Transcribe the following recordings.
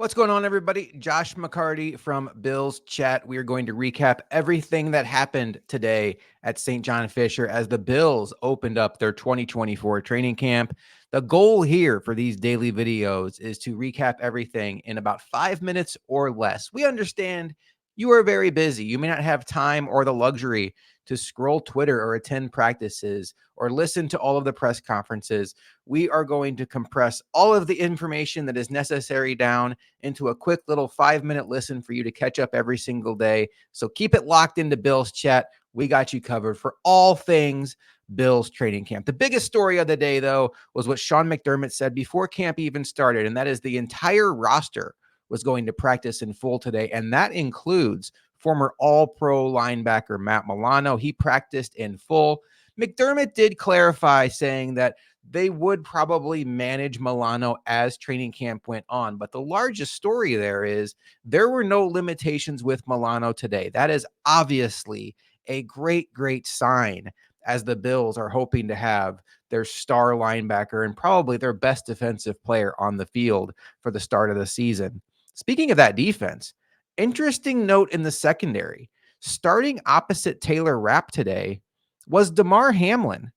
What's going on, everybody? Josh McCarty from Bills Chat. We are going to recap everything that happened today at St. John Fisher as the Bills opened up their 2024 training camp. The goal here for these daily videos is to recap everything in about 5 minutes or less. We understand you are very busy. You may not have time or the luxury to scroll Twitter or attend practices or listen to all of the press conferences. We are going to compress all of the information that is necessary down into a quick little 5-minute listen for you to catch up every single day. So keep it locked into Bills Chat. We got you covered for all things Bills training camp. The biggest story of the day, though, was what Sean McDermott said before camp even started, and that is the entire roster was going to practice in full today, and that includes former All-Pro linebacker Matt Milano. He practiced in full. McDermott did clarify, saying that they would probably manage Milano as training camp went on. But the largest story there is there were no limitations with Milano today. That is obviously a great, great sign, as the Bills are hoping to have their star linebacker and probably their best defensive player on the field for the start of the season. Speaking of that defense, interesting note in the secondary. Starting opposite Taylor Rapp today was Damar Hamlin.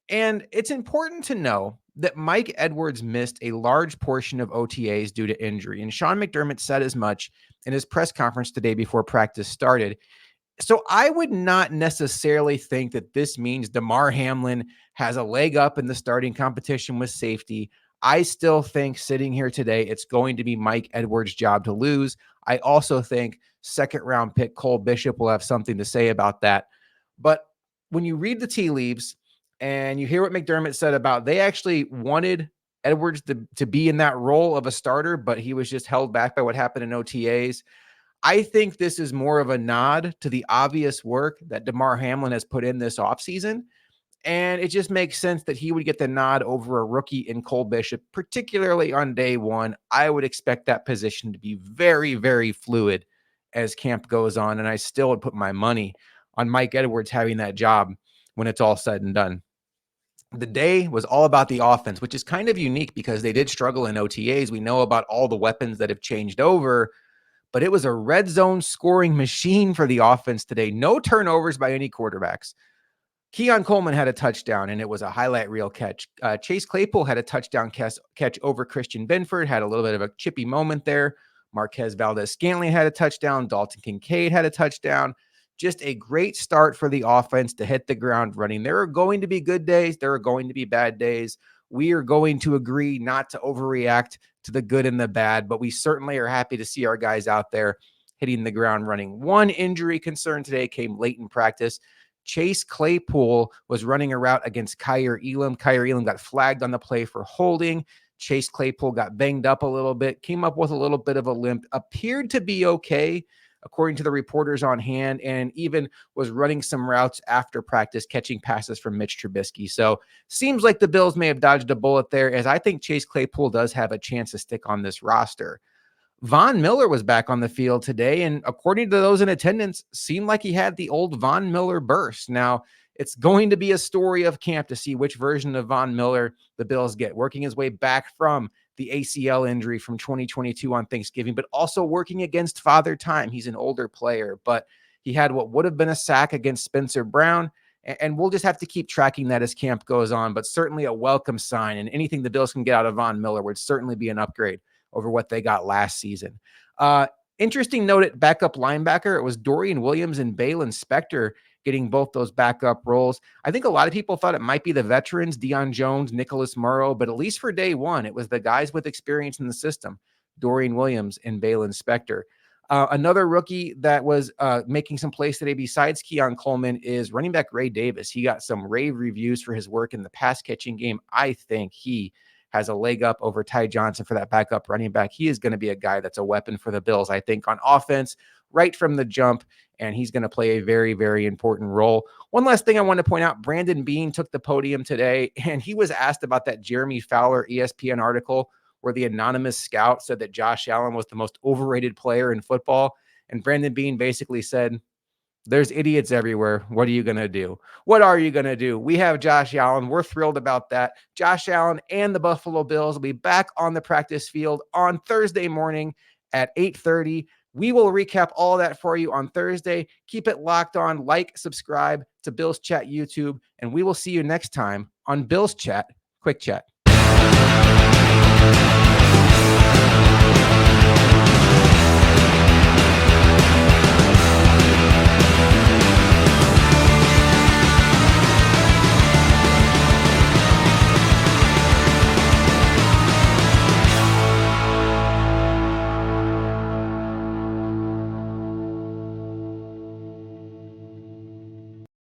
And it's important to know that Mike Edwards missed a large portion of OTAs due to injury. And Sean McDermott said as much in his press conference today before practice started. So I would not necessarily think that this means Damar Hamlin has a leg up in the starting competition with safety. I still think sitting here today, it's going to be Mike Edwards' job to lose. I also think second round pick Cole Bishop will have something to say about that. But when you read the tea leaves and you hear what McDermott said about they actually wanted Edwards to be in that role of a starter, but he was just held back by what happened in OTAs. I think this is more of a nod to the obvious work that Damar Hamlin has put in this offseason. And it just makes sense that he would get the nod over a rookie in Cole Bishop, particularly on day one. I would expect that position to be very, very fluid as camp goes on. And I still would put my money on Mike Edwards having that job when it's all said and done. The day was all about the offense, which is kind of unique because they did struggle in OTAs. We know about all the weapons that have changed over, but it was a red zone scoring machine for the offense today. No turnovers by any quarterbacks. Keon Coleman had a touchdown, and it was a highlight reel catch. Chase Claypool had a touchdown catch over Christian Benford, had a little bit of a chippy moment there. Marquez Valdez-Scantling had a touchdown. Dalton Kincaid had a touchdown. Just a great start for the offense to hit the ground running. There are going to be good days. There are going to be bad days. We are going to agree not to overreact to the good and the bad, but we certainly are happy to see our guys out there hitting the ground running. One injury concern today came late in practice. Chase Claypool was running a route against Kyer Elam. Kyer Elam got flagged on the play for holding. Chase Claypool got banged up a little bit, came up with a little bit of a limp, appeared to be okay, according to the reporters on hand, and even was running some routes after practice, catching passes from Mitch Trubisky. So seems like the Bills may have dodged a bullet there, as I think Chase Claypool does have a chance to stick on this roster. Von Miller was back on the field today, and according to those in attendance, seemed like he had the old Von Miller burst. Now, it's going to be a story of camp to see which version of Von Miller the Bills get, working his way back from the ACL injury from 2022 on Thanksgiving, but also working against Father Time. He's an older player, but he had what would have been a sack against Spencer Brown, and we'll just have to keep tracking that as camp goes on, but certainly a welcome sign, and anything the Bills can get out of Von Miller would certainly be an upgrade over what they got last season. Interesting note at backup linebacker, it was Dorian Williams and Balin Spector getting both those backup roles. I think a lot of people thought it might be the veterans, Deion Jones, Nicholas Morrow, but at least for day one, it was the guys with experience in the system, Dorian Williams and Balin Spector. Another rookie that was making some plays today besides Keon Coleman is running back Ray Davis. He got some rave reviews for his work in the pass catching game. I think he has a leg up over Ty Johnson for that backup running back. He is going to be a guy that's a weapon for the Bills, I think, on offense right from the jump, and he's going to play a very, very important role. One last thing I want to point out, Brandon Beane took the podium today, and he was asked about that Jeremy Fowler ESPN article where the anonymous scout said that Josh Allen was the most overrated player in football, and Brandon Beane basically said, There's idiots everywhere. What are you going to do? What are you going to do? We have Josh Allen. We're thrilled about that. Josh Allen and the Buffalo Bills will be back on the practice field on Thursday morning at 8:30. We will recap all that for you on Thursday. Keep it locked on. Like, subscribe to Bills Chat YouTube, and we will see you next time on Bills Chat Quick Chat.